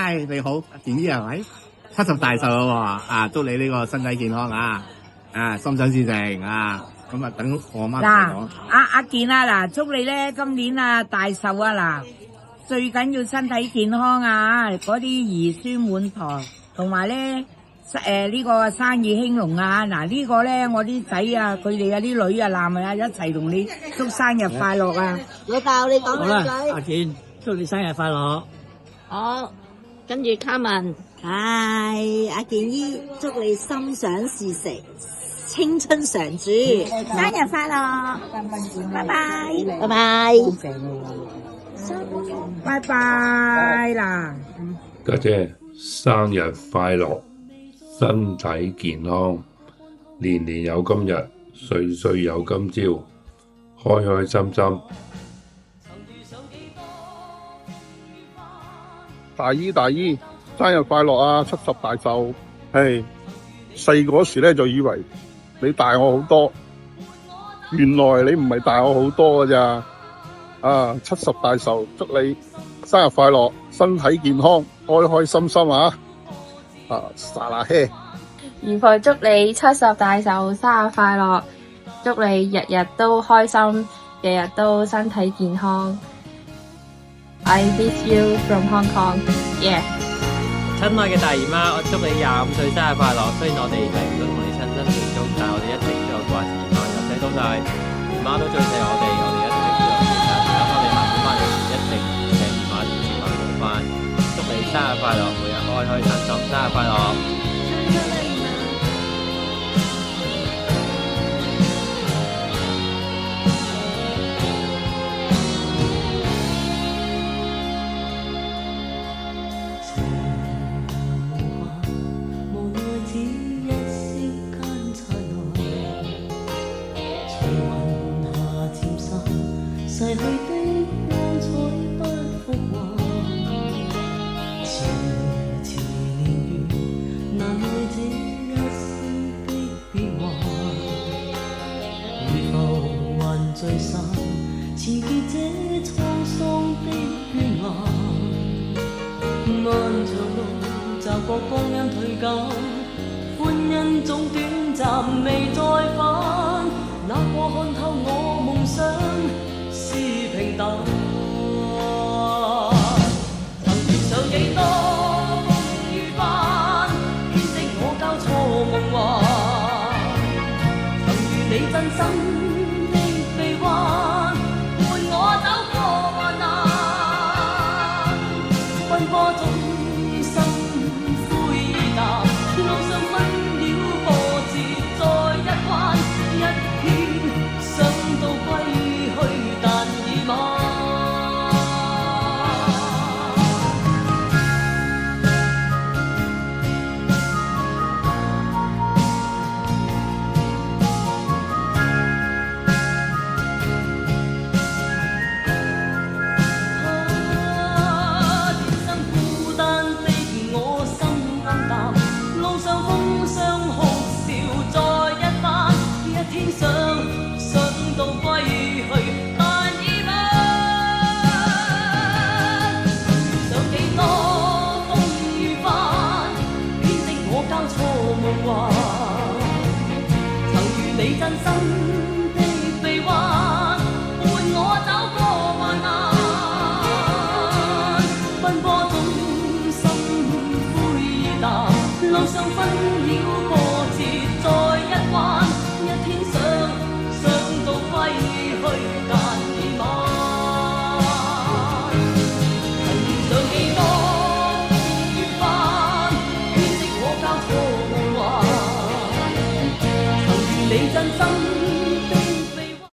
嗨，你好，健姨係咪？70大壽咯喎，祝你呢個身體健康心想事成咁等我媽同我講。阿健祝你咧今年大壽最緊要身體健康嗰啲兒孫滿堂，同埋咧呢個生意興隆呢個咧我啲仔佢哋啲女男一齊同你祝生日快樂老豆你講兩句。好啦，阿健，祝你生日快樂。好，跟住卡文，係阿健姨，祝你心想事成，青春常駐，生日快樂，拜拜，拜拜，拜拜家姐生日快樂，身體健康，年年有今日，歲歲有今朝，開開心心。大姨，生日快樂！70大壽，細嗰時咧就以為你大我好多，原來你唔係大我好多㗎咋！70大壽，祝你生日快樂，身體健康，開開心心撒拉嘿！姨父祝你70大壽生日快樂，祝你日日都開心，日日都身體健康。I miss you from Hong Kong. Yeah. 親愛嘅大姨媽，我祝你25歲生日快樂。雖然我哋嚟唔到同你親身慶祝，但我哋一直都有掛住姨媽，由細到大，姨媽都最錫我哋，我哋一直都有記得。等我哋慢慢翻嚟，一定請姨媽千萬唔好翻。祝你生日快樂，每日開開心心，生日快樂！逝去的光彩不復還，遲遲年月，難耐這一絲的變幻。如浮雲聚散，纏結這滄桑的倦顏。漫長路，驟覺光陰退減，歡欣總短暫，未再返。那個看透我夢想是平淡，曾遇上幾多風雨翻，編織我交錯夢幻。曾與你真心的臂彎，伴我走過患難。奔波中心灰淡，路上分了波折再一彎，一天想到歸去。你真心的臂彎，伴我走過患難。奔波中心灰淡，路上分